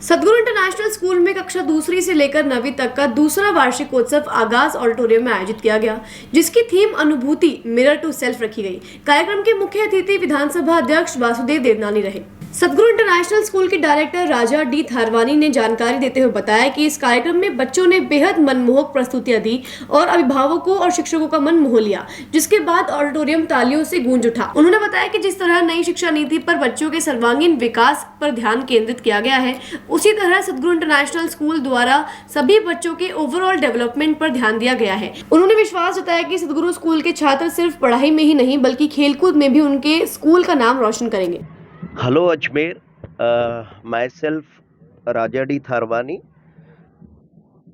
सदगुरु international school में कक्षा दूसरी से लेकर 9वीं तक का दूसरा वार्षिकोत्सव आगाज ऑडिटोरियम में आयोजित किया गया, जिसकी थीम अनुभूति मिरर टू सेल्फ रखी गई। कार्यक्रम के मुख्य अतिथि विधानसभा अध्यक्ष वासुदेव देवनानी रहे। सदगुरु इंटरनेशनल स्कूल के डायरेक्टर राजा डी थारवानी ने जानकारी देते हुए बताया कि इस कार्यक्रम में बच्चों ने बेहद मनमोहक प्रस्तुतियां दी और अभिभावकों और शिक्षकों का मन मोह लिया, जिसके बाद ऑडिटोरियम तालियों से गूंज उठा। उन्होंने बताया कि जिस तरह नई शिक्षा नीति पर बच्चों के सर्वांगीण विकास पर ध्यान केंद्रित किया गया है, उसी तरह सदगुरु इंटरनेशनल स्कूल द्वारा सभी बच्चों के ओवरऑल डेवलपमेंट पर ध्यान दिया गया है। उन्होंने विश्वास जताया कि सदगुरु स्कूल के छात्र सिर्फ पढ़ाई में ही नहीं बल्कि खेलकूद में भी उनके स्कूल का नाम रोशन करेंगे। Hello Ajmer, myself Raja D. Tharwani,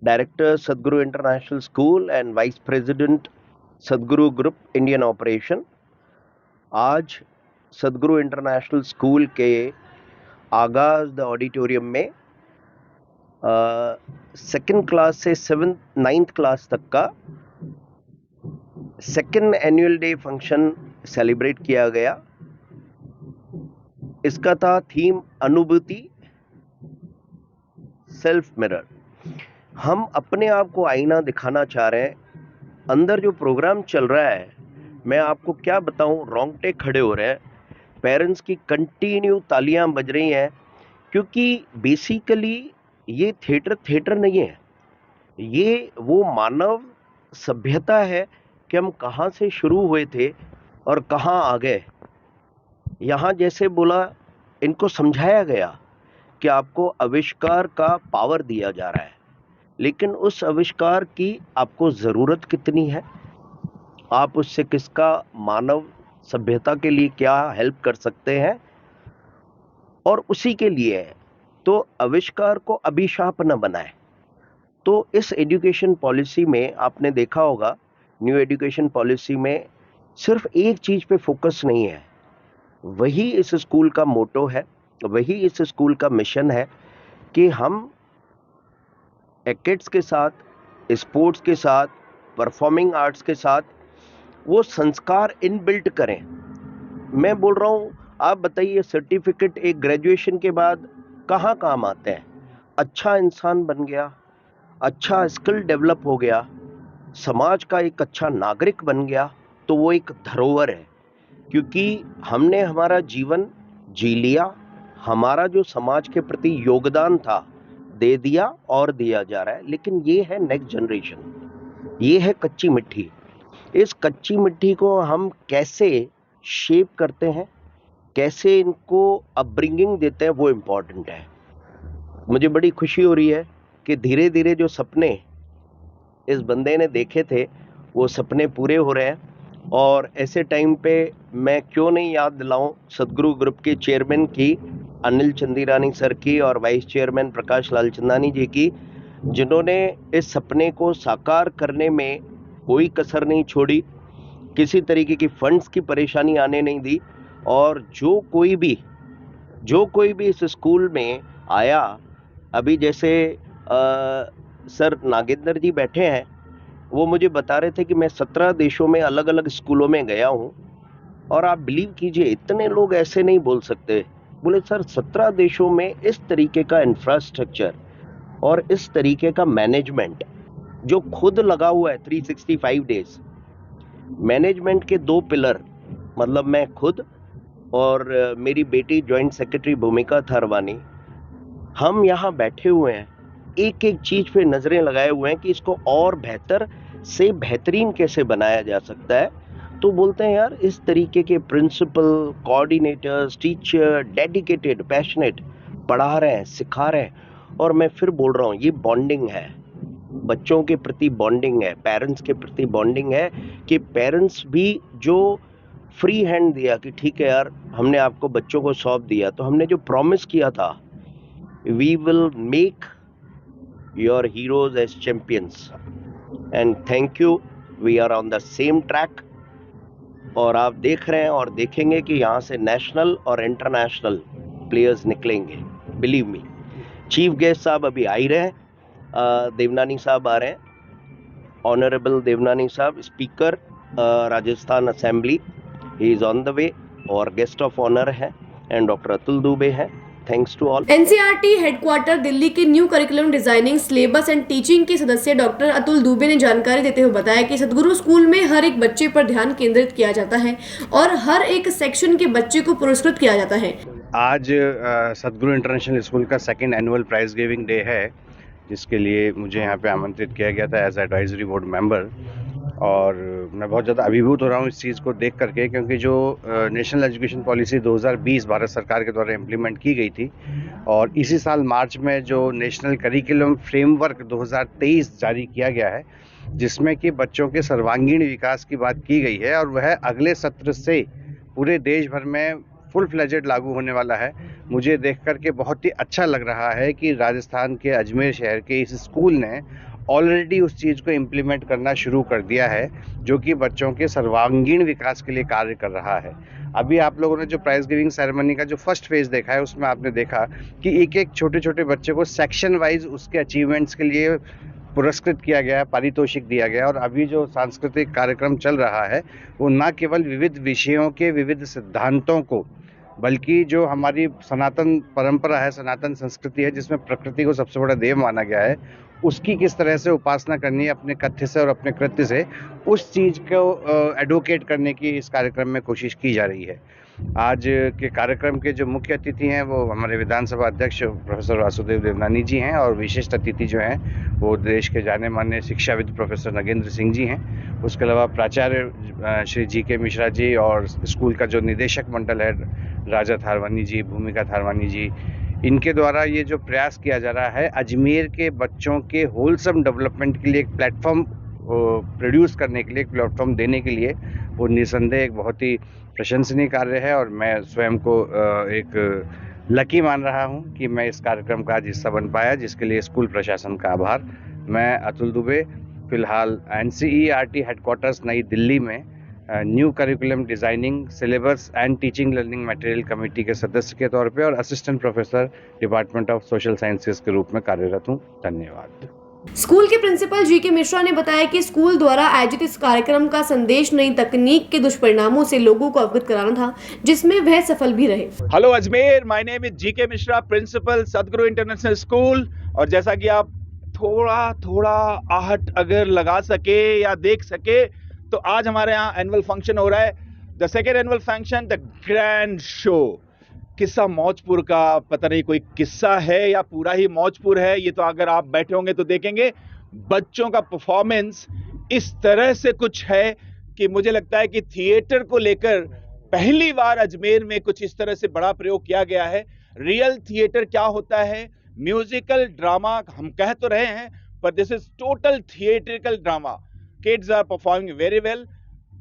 Director Sadguru International School and Vice President Sadguru Group Indian Operation। आज सदगुरु इंटरनेशनल स्कूल के आगाज ऑडिटोरियम में सेकंड क्लास से 9th क्लास तक का second annual day function celebrate किया गया। इसका था थीम अनुभूति सेल्फ मिरर। हम अपने आप को आईना दिखाना चाह रहे हैं। अंदर जो प्रोग्राम चल रहा है, मैं आपको क्या बताऊं, रोंगटे खड़े हो रहे हैं। पेरेंट्स की कंटिन्यू तालियां बज रही हैं, क्योंकि बेसिकली ये थिएटर नहीं है, ये वो मानव सभ्यता है कि हम कहाँ से शुरू हुए थे और कहाँ आ गए। यहाँ जैसे बोला, इनको समझाया गया कि आपको आविष्कार का पावर दिया जा रहा है, लेकिन उस आविष्कार की आपको ज़रूरत कितनी है, आप उससे किसका मानव सभ्यता के लिए क्या हेल्प कर सकते हैं, और उसी के लिए है। तो आविष्कार को अभिशाप न बनाए। तो इस एजुकेशन पॉलिसी में आपने देखा होगा, न्यू एजुकेशन पॉलिसी में सिर्फ एक चीज़ पे फोकस नहीं है। वही इस स्कूल का मोटो है, वही इस स्कूल का मिशन है कि हम एकेड्स के साथ, स्पोर्ट्स के साथ, परफॉर्मिंग आर्ट्स के साथ वो संस्कार इनबिल्ट करें। मैं बोल रहा हूँ, आप बताइए, सर्टिफिकेट एक ग्रेजुएशन के बाद कहाँ काम आते हैं? अच्छा इंसान बन गया, अच्छा स्किल डेवलप हो गया, समाज का एक अच्छा नागरिक बन गया, तो वो एक धरोहर है, क्योंकि हमने हमारा जीवन जी लिया, हमारा जो समाज के प्रति योगदान था दे दिया और दिया जा रहा है। लेकिन ये है नेक्स्ट जनरेशन, ये है कच्ची मिट्टी। इस कच्ची मिट्टी को हम कैसे शेप करते हैं, कैसे इनको अपब्रिंगिंग देते हैं, वो इम्पोर्टेंट है। मुझे बड़ी खुशी हो रही है कि धीरे धीरे जो सपने इस बंदे ने देखे थे, वो सपने पूरे हो रहे हैं। और ऐसे टाइम पे मैं क्यों नहीं याद दिलाऊं सदगुरु ग्रुप के चेयरमैन की, अनिल चंदीरानी सर की, और वाइस चेयरमैन प्रकाश लालचंदानी जी की, जिन्होंने इस सपने को साकार करने में कोई कसर नहीं छोड़ी, किसी तरीके की फंड्स की परेशानी आने नहीं दी। और जो कोई भी इस स्कूल में आया, अभी जैसे सर नागेंद्र जी बैठे हैं, वो मुझे बता रहे थे कि मैं 17 देशों में अलग अलग स्कूलों में गया हूँ, और आप बिलीव कीजिए, इतने लोग ऐसे नहीं बोल सकते। बोले सर, 17 देशों में इस तरीके का इंफ्रास्ट्रक्चर और इस तरीके का मैनेजमेंट जो खुद लगा हुआ है 365 डेज। मैनेजमेंट के 2 पिलर, मतलब मैं खुद और मेरी बेटी जॉइंट सेक्रेटरी भूमिका थारवानी, हम यहाँ बैठे हुए हैं, एक एक चीज पे नजरें लगाए हुए हैं कि इसको और बेहतर से बेहतरीन कैसे बनाया जा सकता है। तो बोलते हैं यार, इस तरीके के principal, coordinators, teacher dedicated, passionate पढ़ा रहे हैं, सिखा रहे हैं। और मैं फिर बोल रहा हूँ, ये बॉन्डिंग है, बच्चों के प्रति बॉन्डिंग है, पेरेंट्स के प्रति बॉन्डिंग है, कि पेरेंट्स भी जो फ्री हैंड दिया कि ठीक है यार, हमने आपको बच्चों को सौंप दिया, तो हमने जो प्रॉमिस किया था, we will make your heroes as champions, and thank you, we are on the same track। और आप देख रहे हैं और देखेंगे कि यहाँ से नेशनल और इंटरनेशनल प्लेयर्स निकलेंगे, बिलीव मी। चीफ गेस्ट साहब अभी आ ही रहे हैं, देवनानी साहब आ रहे हैं, ऑनरेबल देवनानी साहब, speaker Rajasthan assembly, he is on the way, और गेस्ट ऑफ ऑनर हैं, एंड डॉक्टर अतुल दुबे हैं, thanks to all. NCERT headquarter Delhi के new curriculum designing syllabus and teaching के सदस्य डॉक्टर अतुल दुबे ने जानकारी देते हुए बताया कि सदगुरु स्कूल में हर एक बच्चे पर ध्यान केंद्रित किया जाता है और हर एक सेक्शन के बच्चे को पुरस्कृत किया जाता है। आज सदगुरु इंटरनेशनल स्कूल का second annual prize giving day है, जिसके लिए मुझे यहाँ पे आमंत्रित किया गया था एज एडवाइजरी बोर्ड मेंबर। और मैं बहुत ज़्यादा अभिभूत हो रहा हूँ इस चीज़ को देख करके, क्योंकि जो नेशनल एजुकेशन पॉलिसी 2020 भारत सरकार के द्वारा इम्प्लीमेंट की गई थी और इसी साल मार्च में जो नेशनल करिकुलम फ्रेमवर्क 2023 जारी किया गया है, जिसमें कि बच्चों के सर्वांगीण विकास की बात की गई है और वह अगले सत्र से पूरे देश भर में फुल फ्लेजेड लागू होने वाला है। मुझे देख करके बहुत ही अच्छा लग रहा है कि राजस्थान के अजमेर शहर के इस स्कूल ने ऑलरेडी उस चीज़ को इम्प्लीमेंट करना शुरू कर दिया है, जो कि बच्चों के सर्वांगीण विकास के लिए कार्य कर रहा है। अभी आप लोगों ने जो प्राइज गिविंग सेरेमनी का जो फर्स्ट फेज देखा है, उसमें आपने देखा कि एक एक छोटे छोटे बच्चे को सेक्शन वाइज उसके अचीवमेंट्स के लिए पुरस्कृत किया गया, पारितोषिक दिया गया। और अभी जो सांस्कृतिक कार्यक्रम चल रहा है, वो न केवल विविध विषयों के विविध सिद्धांतों को, बल्कि जो हमारी सनातन परंपरा है, सनातन संस्कृति है, जिसमें प्रकृति को सबसे बड़ा देव माना गया है, उसकी किस तरह से उपासना करनी है अपने कथ्य से और अपने कृत्य से, उस चीज़ को एडवोकेट करने की इस कार्यक्रम में कोशिश की जा रही है। आज के कार्यक्रम के जो मुख्य अतिथि हैं वो हमारे विधानसभा अध्यक्ष प्रोफेसर वासुदेव देवनानी जी हैं और विशिष्ट अतिथि जो हैं वो देश के जाने माने शिक्षाविद प्रोफेसर नगेंद्र सिंह जी हैं। उसके अलावा प्राचार्य श्री जी.के. मिश्रा जी और स्कूल का जो निदेशक मंडल है, राजा थारवानी जी, भूमिका थारवानी जी, इनके द्वारा ये जो प्रयास किया जा रहा है अजमेर के बच्चों के होलसम डेवलपमेंट के लिए एक प्लेटफॉर्म प्रोड्यूस करने के लिए, एक प्लेटफॉर्म देने के लिए, वो निसंदेह एक बहुत ही प्रशंसनीय कार्य है। और मैं स्वयं को एक लकी मान रहा हूं कि मैं इस कार्यक्रम का आज हिस्सा बन पाया, जिसके लिए स्कूल प्रशासन का आभार। मैं अतुल दुबे फिलहाल एनसीईआरटी हेडक्वार्टर्स नई दिल्ली में new curriculum designing syllabus and teaching learning material committee के सदस्य के तौर पे और assistant professor department of social sciences के रूप में कार्यरत हूँ। धन्यवाद। स्कूल के प्रिंसिपल जी.के. मिश्रा ने बताया कि स्कूल द्वारा आयोजित इस कार्यक्रम का संदेश नई तकनीक के दुष्परिणामों से लोगों को अवगत कराना था, जिसमें वह सफल भी रहे। Hello Ajmer, my name is GK. Mishra, principal Sadguru international school. और जैसा कि आप थोड़ा आहट अगर लगा सके या देख सके, तो आज हमारे यहाँ एनुअल फंक्शन हो रहा है, the second annual function, the grand show. किस्सा मौजपुर का, पता नहीं कोई किस्सा है या पूरा ही मौजपुर है, ये तो अगर आप बैठे होंगे तो देखेंगे। बच्चों का परफॉर्मेंस इस तरह से कुछ है कि मुझे लगता है कि थिएटर को लेकर पहली बार अजमेर में कुछ इस तरह से बड़ा प्रयोग किया गया है। रियल थिएटर क्या होता है, म्यूजिकल ड्रामा हम कह तो रहे हैं, पर this is total theatrical drama. Kids are performing very well.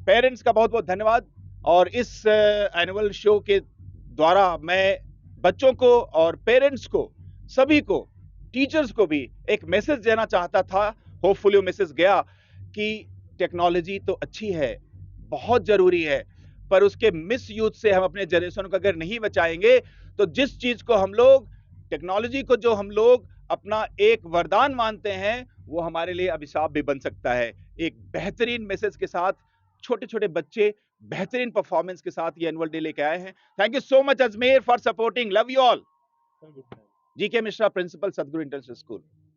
Parents का बहुत बहुत धन्यवाद। और इस एनुअल शो के द्वारा मैं बच्चों को और पेरेंट्स को, सभी को, टीचर्स को भी एक मैसेज देना चाहता था। होपफुली वो मैसेज गया कि टेक्नोलॉजी तो अच्छी है, बहुत जरूरी है, पर उसके मिस यूज से हम अपने जनरेशन को अगर नहीं बचाएंगे, तो जिस चीज को हम लोग, टेक्नोलॉजी को जो हम लोग अपना एक वरदान मानते हैं, वो हमारे लिए अभिशाप भी बन सकता है। एक बेहतरीन मैसेज के साथ छोटे छोटे बच्चे बेहतरीन परफॉर्मेंस के साथ ये एनुअल डे लेके आए हैं। Thank you so much Ajmer for supporting. Love you all. GK. Mishra, principal, Sadguru international school.